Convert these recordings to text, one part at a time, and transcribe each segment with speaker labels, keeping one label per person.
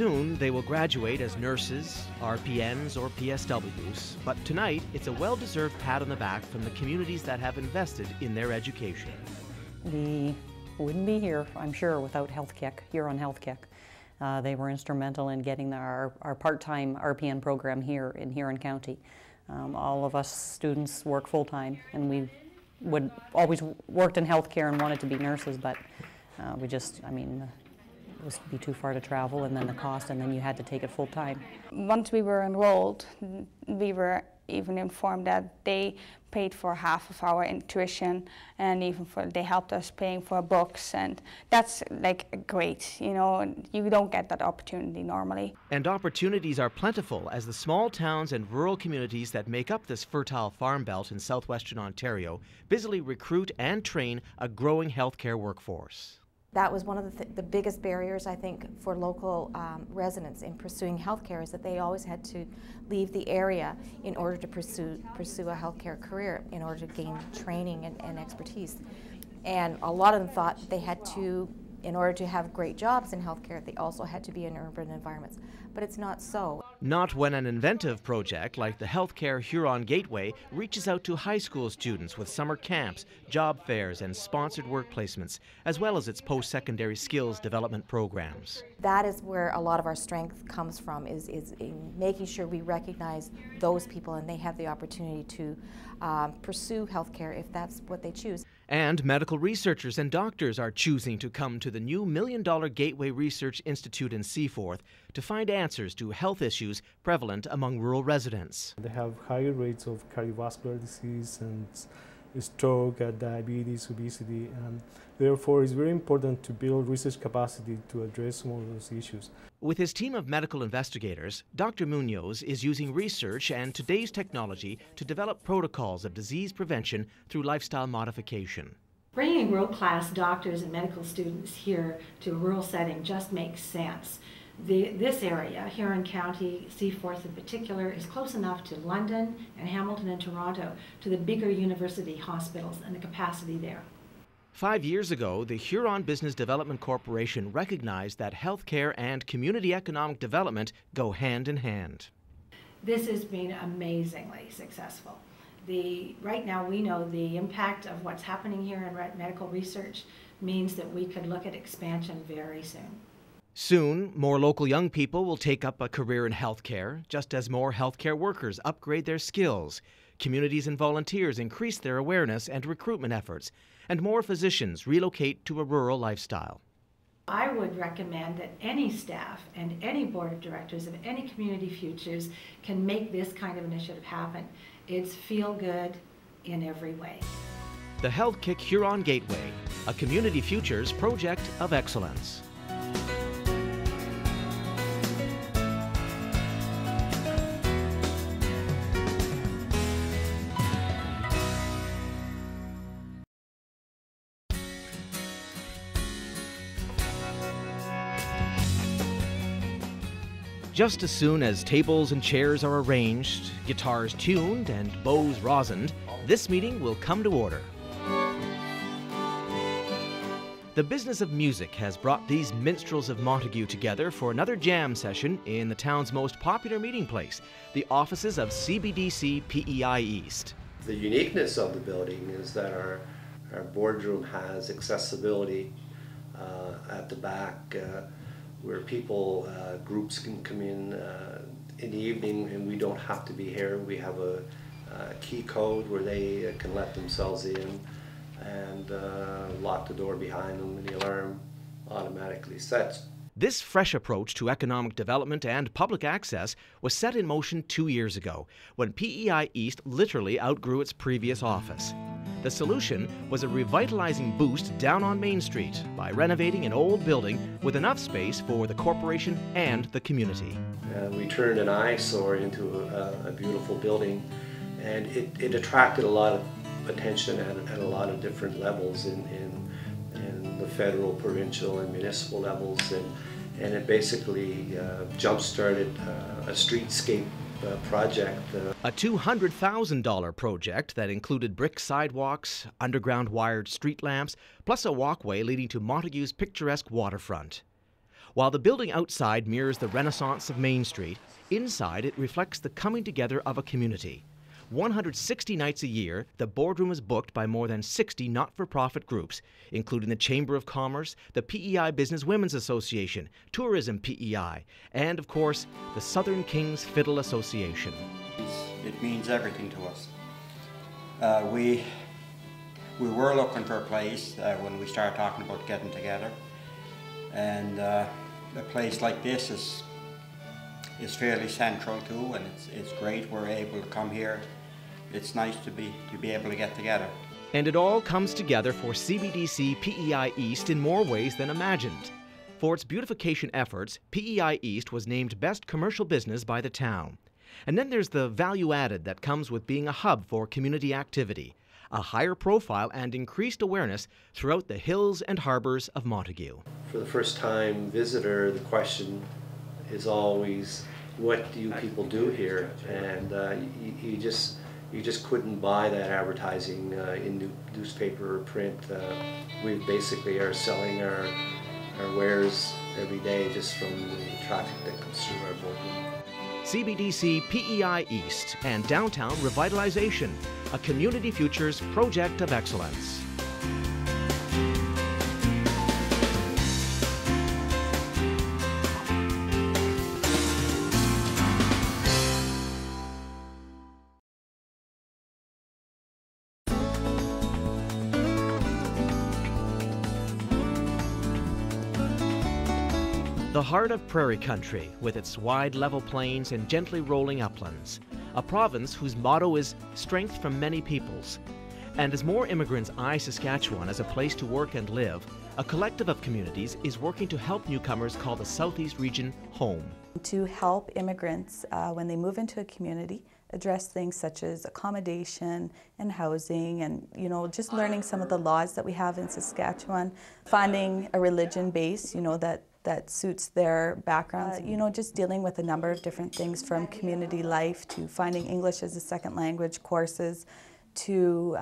Speaker 1: Soon they will graduate as nurses, RPNs, or PSWs, but tonight it's a well-deserved pat on the back from the communities that have invested in their education.
Speaker 2: We wouldn't be here, I'm sure, without HealthKick, Huron HealthKick. They were instrumental in getting our part-time RPN program here in Huron County. All of us students work full-time, and we would always worked in healthcare and wanted to be nurses, but we just, I mean, it was be too far to travel, and then the cost, and then you had to take it full-time.
Speaker 3: Once we were enrolled, we were even informed that they paid for half of our tuition, and even they helped us paying for books, and that's like great. You know, you don't get that opportunity normally.
Speaker 1: And opportunities are plentiful as the small towns and rural communities that make up this fertile farm belt in southwestern Ontario busily recruit and train a growing healthcare workforce.
Speaker 4: That was one of the biggest barriers, I think, for local residents in pursuing healthcare, is that they always had to leave the area in order to pursue a healthcare career, in order to gain training and expertise. And a lot of them thought they had to, in order to have great jobs in healthcare, they also had to be in urban environments. But it's not so.
Speaker 1: Not when an inventive project like the Healthcare Huron Gateway reaches out to high school students with summer camps, job fairs, and sponsored work placements, as well as its post-secondary skills development programs.
Speaker 4: That is where a lot of our strength comes from, is in making sure we recognize those people and they have the opportunity to pursue healthcare if that's what they choose.
Speaker 1: And medical researchers and doctors are choosing to come to the new $1 million Gateway Research Institute in Seaforth to find answers to health issues prevalent among rural residents.
Speaker 5: They have higher rates of cardiovascular disease and stroke, diabetes, obesity, and therefore it's very important to build research capacity to address some of those issues.
Speaker 1: With his team of medical investigators, Dr. Munoz is using research and today's technology to develop protocols of disease prevention through lifestyle modification.
Speaker 6: Bringing world-class doctors and medical students here to a rural setting just makes sense. This area, Huron County, Seaforth in particular, is close enough to London and Hamilton and Toronto, to the bigger university hospitals and the capacity there.
Speaker 1: 5 years ago, the Huron Business Development Corporation recognized that healthcare and community economic development go hand in hand.
Speaker 6: This has been amazingly successful. Right now we know the impact of what's happening here in medical research means that we could look at expansion very soon.
Speaker 1: Soon, more local young people will take up a career in healthcare, just as more healthcare workers upgrade their skills. Communities and volunteers increase their awareness and recruitment efforts, and more physicians relocate to a rural lifestyle.
Speaker 6: I would recommend that any staff and any board of directors of any Community Futures can make this kind of initiative happen. It's feel good in every way.
Speaker 1: The HealthKick Huron Gateway, a Community Futures project of excellence. Just as soon as tables and chairs are arranged, guitars tuned, and bows rosined, this meeting will come to order. The business of music has brought these minstrels of Montague together for another jam session in the town's most popular meeting place, the offices of CBDC PEI East.
Speaker 7: The uniqueness of the building is that our boardroom has accessibility at the back, where people, groups can come in the evening, and we don't have to be here. We have a key code where they can let themselves in and lock the door behind them, and the alarm automatically sets.
Speaker 1: This fresh approach to economic development and public access was set in motion 2 years ago, when PEI East literally outgrew its previous office. The solution was a revitalizing boost down on Main Street by renovating an old building with enough space for the corporation and the community.
Speaker 7: We turned an eyesore into a beautiful building, and it attracted a lot of attention at a lot of different levels in the federal, provincial, and municipal levels, and it basically jump-started a streetscape project.
Speaker 1: A $200,000 project that included brick sidewalks, underground wired street lamps, plus a walkway leading to Montague's picturesque waterfront. While the building outside mirrors the renaissance of Main Street, inside it reflects the coming together of a community. 160 nights a year, the boardroom is booked by more than 60 not-for-profit groups, including the Chamber of Commerce, the PEI Business Women's Association, Tourism PEI, and, of course, the Southern Kings Fiddle Association.
Speaker 8: It means everything to us. We were looking for a place when we started talking about getting together, and a place like this is fairly central too, and it's great we're able to come here. It's nice to be able to get together.
Speaker 1: And it all comes together for CBDC PEI East in more ways than imagined. For its beautification efforts, PEI East was named Best Commercial Business by the town. And then there's the value added that comes with being a hub for community activity, a higher profile and increased awareness throughout the hills and harbors of Montague.
Speaker 7: For the first time visitor, the question is always, what do you people do here? And you just couldn't buy that advertising in newspaper or print. We basically are selling our wares every day just from the traffic that comes through our boardroom.
Speaker 1: CBDC PEI East and Downtown Revitalization, a Community Futures project of excellence. The heart of prairie country, with its wide level plains and gently rolling uplands. A province whose motto is strength from many peoples. And as more immigrants eye Saskatchewan as a place to work and live, a collective of communities is working to help newcomers call the Southeast region home.
Speaker 9: To help immigrants when they move into a community, address things such as accommodation and housing, and just learning some of the laws that we have in Saskatchewan, finding a religion base that suits their backgrounds, just dealing with a number of different things, from community life to finding English as a second language courses to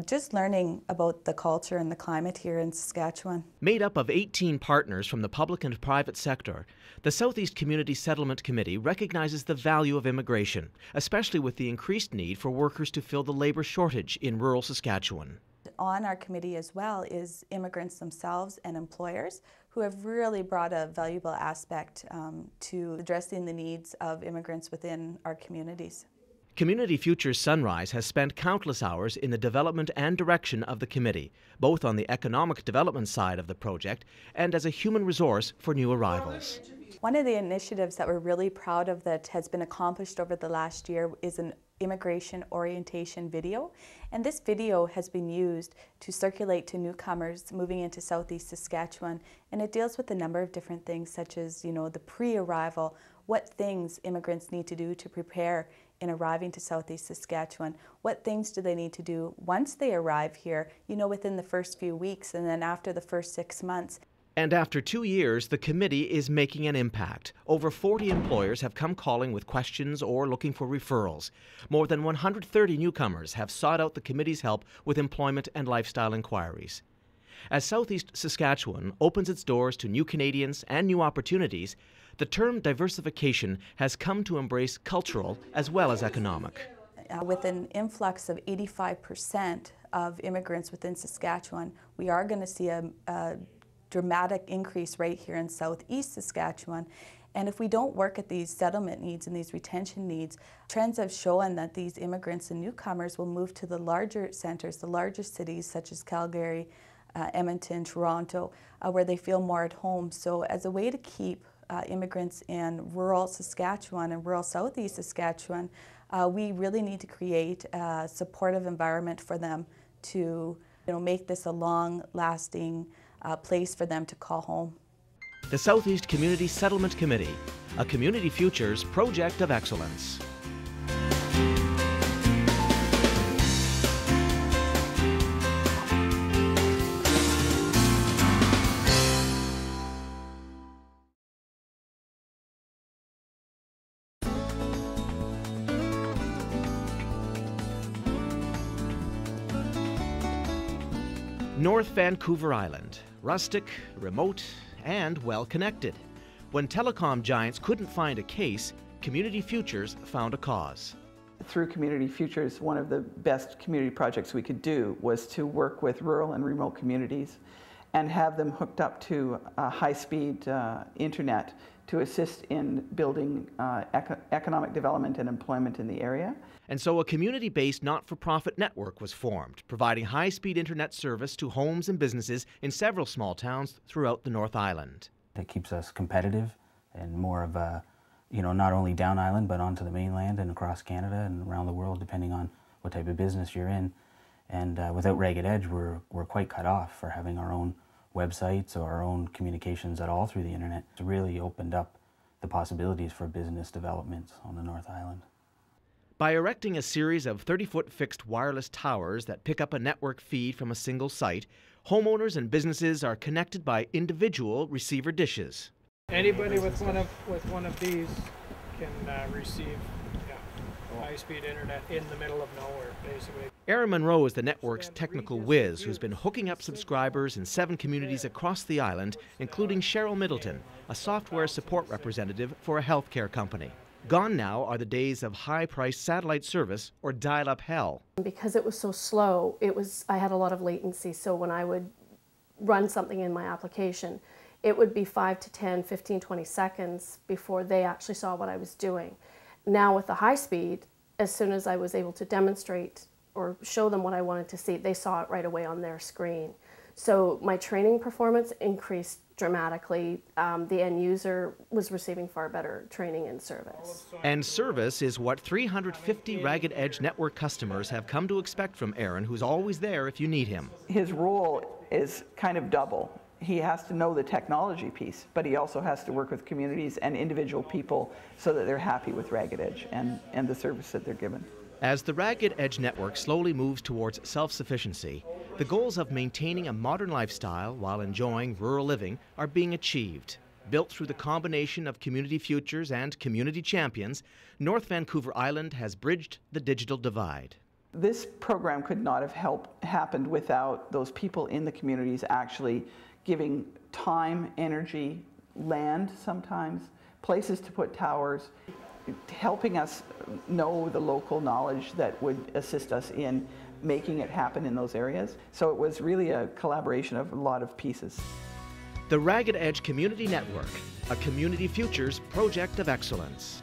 Speaker 9: just learning about the culture and the climate here in Saskatchewan.
Speaker 1: Made up of 18 partners from the public and private sector, the Southeast Community Settlement Committee recognizes the value of immigration, especially with the increased need for workers to fill the labor shortage in rural Saskatchewan.
Speaker 9: On our committee as well is immigrants themselves and employers who have really brought a valuable aspect to addressing the needs of immigrants within our communities.
Speaker 1: Community Futures Sunrise has spent countless hours in the development and direction of the committee, both on the economic development side of the project and as a human resource for new arrivals.
Speaker 9: One of the initiatives that we're really proud of that has been accomplished over the last year is an immigration orientation video, and this video has been used to circulate to newcomers moving into Southeast Saskatchewan, and it deals with a number of different things such as the pre-arrival, what things immigrants need to do to prepare in arriving to Southeast Saskatchewan, what things do they need to do once they arrive here, within the first few weeks and then after the first 6 months.
Speaker 1: And after 2 years, the committee is making an impact. Over 40 employers have come calling with questions or looking for referrals. More than 130 newcomers have sought out the committee's help with employment and lifestyle inquiries. As Southeast Saskatchewan opens its doors to new Canadians and new opportunities, the term diversification has come to embrace cultural as well as economic.
Speaker 9: With an influx of 85% of immigrants within Saskatchewan, we are going to see a dramatic increase right here in Southeast Saskatchewan. And if we don't work at these settlement needs and these retention needs, trends have shown that these immigrants and newcomers will move to the larger centers, the larger cities such as Calgary, Edmonton, Toronto, where they feel more at home. So as a way to keep immigrants in rural Saskatchewan and rural Southeast Saskatchewan, we really need to create a supportive environment for them to make this a long-lasting place for them to call home.
Speaker 1: The Southeast Community Settlement Committee, a Community Futures project of excellence. North Vancouver Island, rustic, remote, and well connected. When telecom giants couldn't find a case, Community Futures found a cause.
Speaker 10: Through Community Futures, one of the best community projects we could do was to work with rural and remote communities and have them hooked up to high-speed internet to assist in building economic development and employment in the area.
Speaker 1: And so a community-based not-for-profit network was formed, providing high-speed internet service to homes and businesses in several small towns throughout the North Island.
Speaker 11: It keeps us competitive and more of a, not only down island, but onto the mainland and across Canada and around the world, depending on what type of business you're in. And without Ragged Edge, we're quite cut off for having our own websites or our own communications at all through the internet. It's really opened up the possibilities for business development on the North Island.
Speaker 1: By erecting a series of 30-foot fixed wireless towers that pick up a network feed from a single site, homeowners and businesses are connected by individual receiver dishes.
Speaker 12: Anybody with one of these can receive high-speed internet in the middle of nowhere, basically.
Speaker 1: Aaron Monroe is the network's technical whiz who's been hooking up subscribers in 7 communities across the island, including Cheryl Middleton, a software support representative for a healthcare company. Gone now are the days of high-priced satellite service or dial-up hell.
Speaker 13: Because it was so slow, I had a lot of latency, so when I would run something in my application, it would be 5 to 10, 15, 20 seconds before they actually saw what I was doing. Now with the high speed, as soon as I was able to demonstrate or show them what I wanted to see, they saw it right away on their screen. So my training performance increased dramatically. The end user was receiving far better training and service.
Speaker 1: And service is what 350 Ragged Edge network customers have come to expect from Aaron, who's always there if you need him.
Speaker 10: His role is kind of double. He has to know the technology piece, but he also has to work with communities and individual people so that they're happy with Ragged Edge and the service that they're given.
Speaker 1: As the Ragged Edge network slowly moves towards self-sufficiency, the goals of maintaining a modern lifestyle while enjoying rural living are being achieved. Built through the combination of Community Futures and Community Champions, North Vancouver Island has bridged the digital divide.
Speaker 10: This program could not have happened without those people in the communities actually giving time, energy, land sometimes, places to put towers, helping us know the local knowledge that would assist us in making it happen in those areas. So it was really a collaboration of a lot of pieces.
Speaker 1: The Ragged Edge Community Network, a Community Futures project of excellence.